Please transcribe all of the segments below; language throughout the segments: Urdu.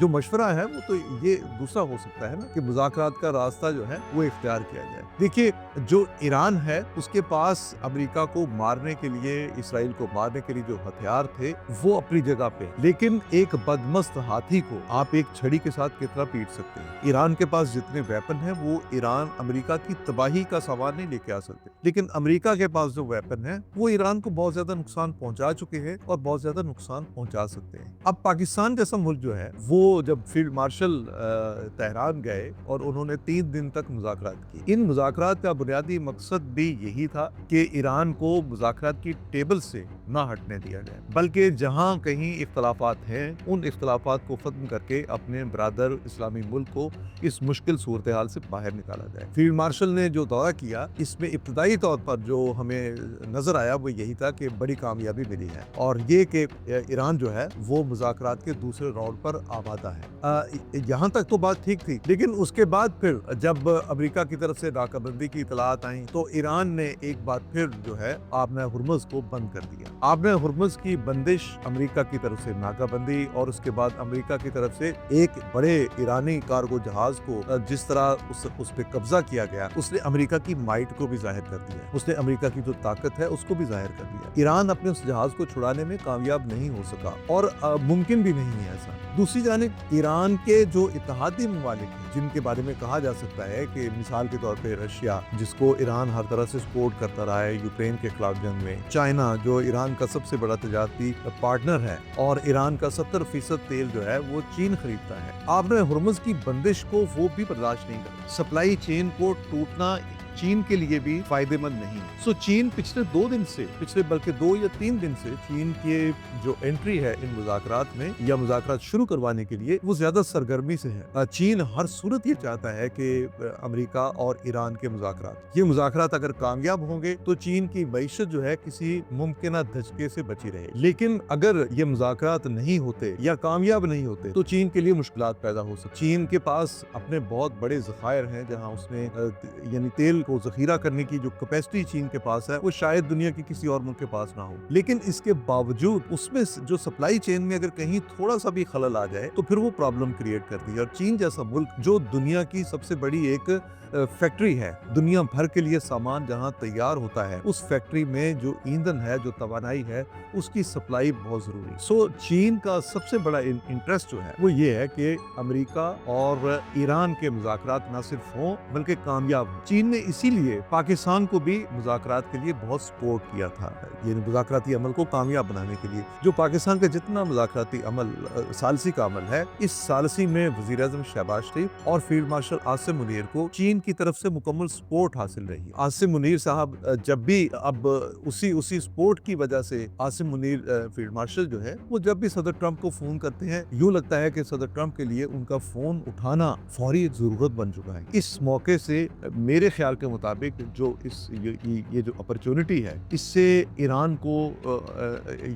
جو مشورہ ہے وہ تو یہ دوسرا ہو سکتا ہے نا کہ مذاکرات کا راستہ جو ہے وہ اختیار کیا جائے۔ دیکھیے جو ایران ہے اس کے پاس امریکہ کو مارنے کے لیے، اسرائیل کو مارنے کے لیے جو ہتھیار تھے وہ اپنی جگہ پہ، لیکن ایک بدمست ہاتھی کو آپ ایک چھڑی کے ساتھ کتنا پیٹ سکتے ہیں؟ ایران کے پاس جتنے ویپن ہیں وہ ایران امریکہ کی تباہی کا سامان نہیں لے کے آ سکتے، لیکن امریکہ کے پاس جو ویپن ہے وہ ایران کو بہت زیادہ نقصان پہنچا چکے ہیں اور بہت زیادہ نقصان پہنچا سکتے ہیں۔ اب پاکستان جیسا ملک جو ہے وہ جب فیلڈ مارشل تہران گئے اور انہوں نے 3 دن تک مذاکرات کی، ان مذاکرات کا بنیادی مقصد بھی یہی تھا کہ ایران کو مذاکرات کی ٹیبل سے نہ ہٹنے دیا جائے، بلکہ جہاں کہیں اختلافات ہیں ان اختلافات کو ختم کر کے اپنے برادر اسلامی ملک کو اس مشکل صورتحال سے باہر نکالا جائے۔ فیلڈ مارشل نے جو دورہ کیا اس میں ابتدائی طور پر جو ہمیں نظر آیا وہ یہی تھا کہ بڑی کامیابی ملی ہے، اور یہ کہ ایران جو ہے وہ مذاکرات کے دوسرے راؤنڈ پر آمادہ ہے۔ یہاں تک تو بات ٹھیک تھی، لیکن اس کے بعد پھر جب امریکہ کی طرف سے ناکہ بندی کی اطلاعات آئیں تو ایران نے ایک بار پھر جو ہے آبِ ہرمز کو بند کر دیا۔ آبِ ہرمز کی بندش امریکہ کی طرف سے ناکہ بندی، اور اس کے بعد امریکہ کی طرف سے ایک بڑے ایرانی کارگو جہاز کو جس طرح اس پہ قبضہ کیا گیا، اس نے امریکہ کی مائٹ کو بھی ظاہر کر دیا، اس نے امریکہ کی جو طاقت ہے اس کو بھی ظاہر کر دیا۔ ایران اپنے اس جہاز کو چھڑانے میں کامیاب نہیں ہو سکا، اور ممکن بھی نہیں ہے ایسا۔ دوسری جانب ایران کے جو اتحادی ممالک ہیں جن کے بارے میں کہا جا سکتا ہے کہ مثال کے طور پہ رشیا، جس کو ایران ہر طرح سے سپورٹ کرتا رہا ہے یوکرین کے خلاف جنگ میں، چائنا جو ایران کا سب سے بڑا تجارتی پارٹنر ہے، اور ایران کا 70% تیل جو ہے وہ چین خریدتا ہے، آبِ ہرمز کی بندش کو وہ بھی برداشت نہیں کرتا۔ سپلائی چین کو ٹوٹنا چین کے لیے بھی فائدے مند نہیں۔ سو چین پچھلے 2 دن سے، بلکہ 2 یا 3 دن سے چین کے جو انٹری ہے ان مذاکرات میں یا مذاکرات شروع کروانے کے لیے وہ زیادہ سرگرمی سے ہے۔ چین ہر صورت یہ چاہتا ہے کہ امریکہ اور ایران کے مذاکرات، یہ مذاکرات اگر کامیاب ہوں گے تو چین کی معیشت جو ہے کسی ممکنہ دھچکے سے بچی رہے، لیکن اگر یہ مذاکرات نہیں ہوتے یا کامیاب نہیں ہوتے تو چین کے لیے مشکلات پیدا ہو سکتی۔ چین کے پاس اپنے بہت بڑے ذخائر ہیں جہاں اس نے یعنی تیل کو ذخیرہ کرنے کی جو کیپیسٹی چین کے پاس ہے وہ شاید دنیا کی کسی اور ملک کے پاس نہ ہو، لیکن اس کے باوجود اس میں جو سپلائی چین میں اگر کہیں تھوڑا سا بھی خلل آ جائے تو پھر وہ پرابلم کریٹ کرتی ہے۔ اور چین جیسا ملک جو دنیا کی سب سے بڑی ایک فیکٹری ہے، دنیا بھر کے لیے سامان جہاں تیار ہوتا ہے، اس فیکٹری میں جو ایندھن ہے، جو توانائی ہے، اس کی سپلائی بہت ضروری ہے۔ سو چین کا سب سے بڑا انٹرسٹ جو ہے وہ یہ ہے کہ امریکہ اور ایران کے مذاکرات نہ صرف ہوں بلکہ کامیاب ہوں۔ چین نے اسی لیے پاکستان کو بھی مذاکرات کے لیے بہت سپورٹ کیا تھا، یعنی مذاکراتی عمل کو کامیاب بنانے کے لیے۔ جو پاکستان کا جتنا مذاکراتی عمل ثالثی کا عمل ہے، اس ثالثی میں وزیر اعظم شہباز شریف اور فیلڈ مارشل عاصم منیر کو چین کی طرف سے مکمل سپورٹ حاصل رہی۔ عاصم منیر صاحب جب بھی اب اسی سپورٹ کی وجہ سے عاصم منیر فیلڈ مارشل جو ہے وہ جب بھی صدر ٹرمپ کو فون کرتے ہیں، یوں لگتا ہے کہ صدر ٹرمپ کے لیے ان کا فون اٹھانا فوری ضرورت بن چکا ہے۔ اس موقع سے میرے خیال کے مطابق جو یہ جو اپرچونٹی ہے، اس سے ایران کو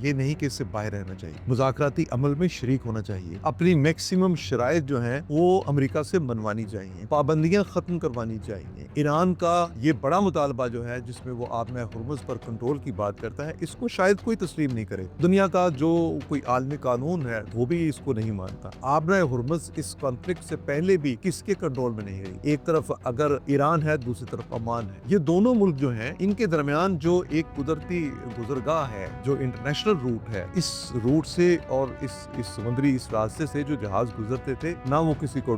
یہ نہیں کہ اس سے باہر رہنا چاہیے، مذاکراتی عمل میں شریک ہونا چاہیے، اپنی میکسیمم شرائط جو ہیں وہ امریکہ سے منوانی چاہیے، پابندیاں ختم کروانی چاہیے۔ ایران کا یہ بڑا مطالبہ جو ہے جس میں وہ آبِ ہرمز پر کنٹرول کی بات کرتا ہے، اس کو شاید کوئی تسلیم نہیں کرے۔ دنیا کا جو کوئی عالمی قانون ہے وہ بھی اس کو نہیں مانتا۔ آبِ ہرمز اس کانفلکٹ سے پہلے بھی کس کے کنٹرول میں نہیں رہی۔ ایک طرف اگر ایران ہے، دوسری طرف عمان ہے، یہ دونوں ملک جو ہیں ان کے درمیان جو ایک قدرتی گزرگاہ ہے، جو انٹرنیشنل روٹ ہے، اس روٹ سے اور اس سمندری اس راستے سے جو جہاز گزرتے تھے، نہ وہ کسی کو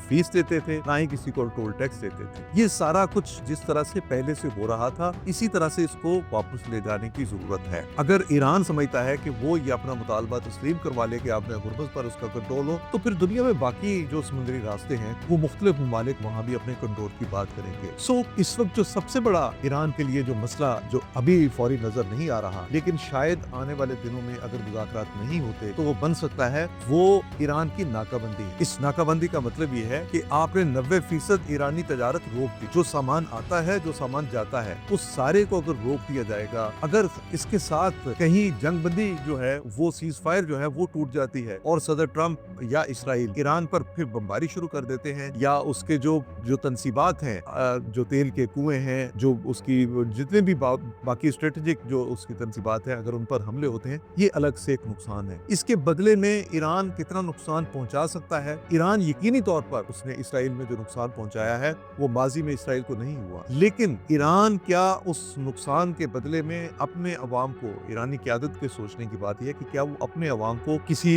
فیس دیتے تھے، نہ ہی کسی کو ٹول ٹیکس دیتے تھے۔ یہ سارا کچھ جس طرح سے پہلے سے ہو رہا تھا، اسی طرح سے اس کو واپس لے جانے کی ضرورت ہے۔ اگر ایران سمجھتا ہے کہ وہ یہ اپنا مطالبہ تسلیم کروا لے کہ آبِ ہرمز پر اس کا کنٹرول ہو، تو پھر دنیا میں باقی جو سمندری راستے ہیں وہ مختلف ممالک وہاں بھی اپنے کنٹرول کی بات کریں گے۔ سو اس وقت جو سب سے بڑا ایران کے لیے جو مسئلہ جو ابھی فوری نظر نہیں آ رہا، لیکن شاید آنے والے دنوں میں اگر مذاکرات نہیں ہوتے تو وہ بن سکتا ہے، وہ ایران کی ناکہ بندی ہے۔ اس ناکہ بندی کا مطلب یہ ہے کہ آپ نے 90% ایرانی تجارت روک دی، جو سامان آتا ہے، جو سامان جاتا ہے، اس سارے کو اگر روک دیا جائے گا، اگر اس کے ساتھ کہیں جنگ بندی جو ہے وہ سیز فائر جو ہے وہ ٹوٹ جاتی ہے اور صدر ٹرمپ یا اسرائیل ایران پر پھر بمباری شروع کر دیتے ہیں، یا اس کے جو تنصیبات ہیں، جو تیل کے کنویں ہیں، جو اس کی جتنے بھی باقی اسٹریٹجک جو اس کی تنصیبات ہیں، اگر ان پر حملے ہوتے ہیں، یہ الگ سے ایک نقصان ہے۔ اس کے بدلے میں ایران کتنا نقصان پہنچا سکتا ہے؟ ایران یقینی طور پر اس نے اسرائیل میں جو نقصان پہنچایا ہے وہ ماضی میں اسرائیل کو نہیں ہوا، لیکن ایران کیا اس نقصان کے بدلے میں اپنے عوام کو، ایرانی قیادت کے سوچنے کی بات یہ ہے کہ کیا وہ اپنے عوام کو کسی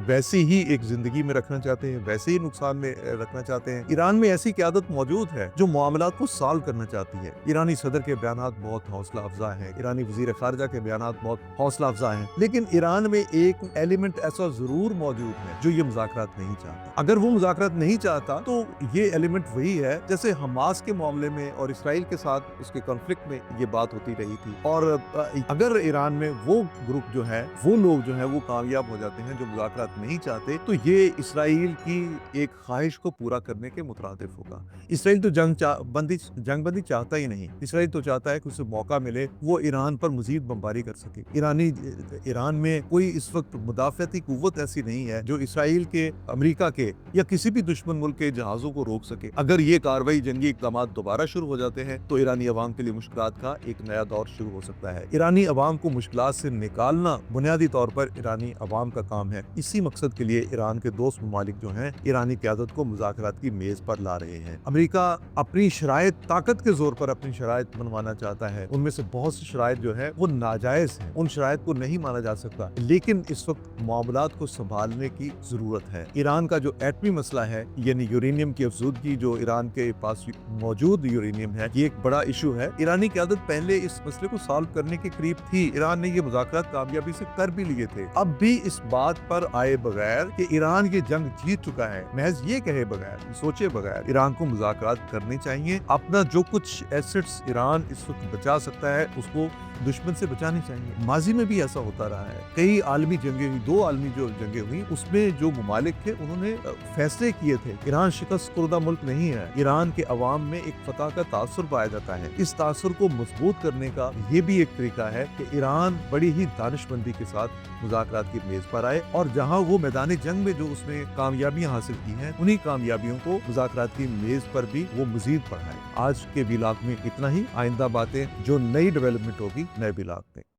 ویسی ہی ایک زندگی میں رکھنا چاہتے ہیں، ویسے ہی نقصان میں رکھنا چاہتے ہیں؟ ایران میں ایسی قیادت موجود ہے جو معاملات کو سالو کرنا چاہتی ہے۔ ایرانی صدر کے بیانات بہت حوصلہ افزا ہیں، ایرانی وزیر خارجہ کے بیانات بہت حوصلہ افزا ہیں، لیکن ایران میں ایک ایلیمنٹ ایسا ضرور موجود ہے جو یہ مذاکرات نہیں چاہتا۔ اگر وہ مذاکرات نہیں چاہتا تو یہ ایلیمنٹ وہی ہے جیسے حماس کے معاملے میں اور اسرائیل کے ساتھ اس کے کنفلکٹ میں یہ بات ہوتی رہی تھی، اور اگر ایران میں وہ گروپ جو ہے، وہ لوگ جو ہیں وہ کامیاب ہو جاتے ہیں جو مذاکرات نہیں چاہتے، تو یہ اسرائیل کی ایک خواہش کو پورا کرنے کے مترادف ہوگا۔ اسرائیل تو جنگ بندی چاہتا ہی نہیں، اسرائیل تو چاہتا ہے کہ اسے موقع ملے وہ ایران پر مزید بمباری کر سکے۔ ایران میں کوئی اس وقت مدافعتی قوت ایسی نہیں ہے جو اسرائیل کے، امریکہ کے یا کسی بھی دشمن ملک کے جہازوں کو روک سکے۔ اگر یہ کارروائی، جنگی اقدامات دوبارہ شروع ہو جاتے ہیں تو ایرانی عوام کے لیے مشکلات کا ایک نیا دور شروع ہو سکتا ہے۔ ایرانی عوام کو مشکلات سے نکالنا بنیادی طور پر ایرانی عوام کا کام ہے۔ اسی مقصد کے لیے ایران کے دوست ممالک جو ہیں ایرانی قیادت کو مذاکرات کی میز پر لا رہے ہیں۔ امریکہ اپنی شرائط، طاقت کے زور پر اپنی شرائط منوانا چاہتا ہے، ان میں سے بہت سی شرائط جو ہے وہ ناجائز ہیں، ان شرائط کو نہیں مانا جا سکتا، لیکن اس وقت معاملات کو سنبھالنے کی ضرورت ہے۔ ایران کا جو ایٹمی مسئلہ ہے، یعنی یورینیم کی افزودگی، جو ایران کے پاس موجود یورینیم ہے، یہ ایک بڑا ایشو ہے۔ ایرانی قیادت پہلے اس مسئلے کو سالو کرنے کے قریب تھی، ایران نے یہ مذاکرات کامیابی سے کر بھی لیے تھے۔ اب بھی اس بات پر آئے بغیر کہ ایران یہ جنگ جیت چکا ہے، محض یہ کہے بغیر، سوچے بغیر، ایران کو مذاکرات کرنے چاہیے۔ اپنا جو کچھ ایسٹس ایران اس وقت بچا سکتا ہے اس کو دشمن سے بچانی چاہیے۔ ماضی میں بھی ایسا ہوتا رہا ہے، کئی عالمی جنگیں ہوئی، 2 عالمی جو جنگیں ہوئی، اس میں جو ممالک تھے انہوں نے فیصلے کیے تھے۔ ایران شکست خوردہ ملک نہیں ہے، ایران کے عوام میں ایک فتح کا تاثر پایا جاتا ہے۔ اس تاثر کو مضبوط کرنے کا یہ بھی ایک طریقہ ہے کہ ایران بڑی ہی دانش مندی کے ساتھ مذاکرات کی میز پر آئے، اور جہاں وہ میدان جنگ میں جو اس نے کامیابیاں حاصل کی ہیں، انہی کامیابیوں کو مذاکرات کی میز پر بھی وہ مزید بڑھائے۔ آج کے ویلاگ میں اتنا ہی، آئندہ باتیں جو نئی ڈیولپمنٹ ہوگی نئے ویلاگ میں۔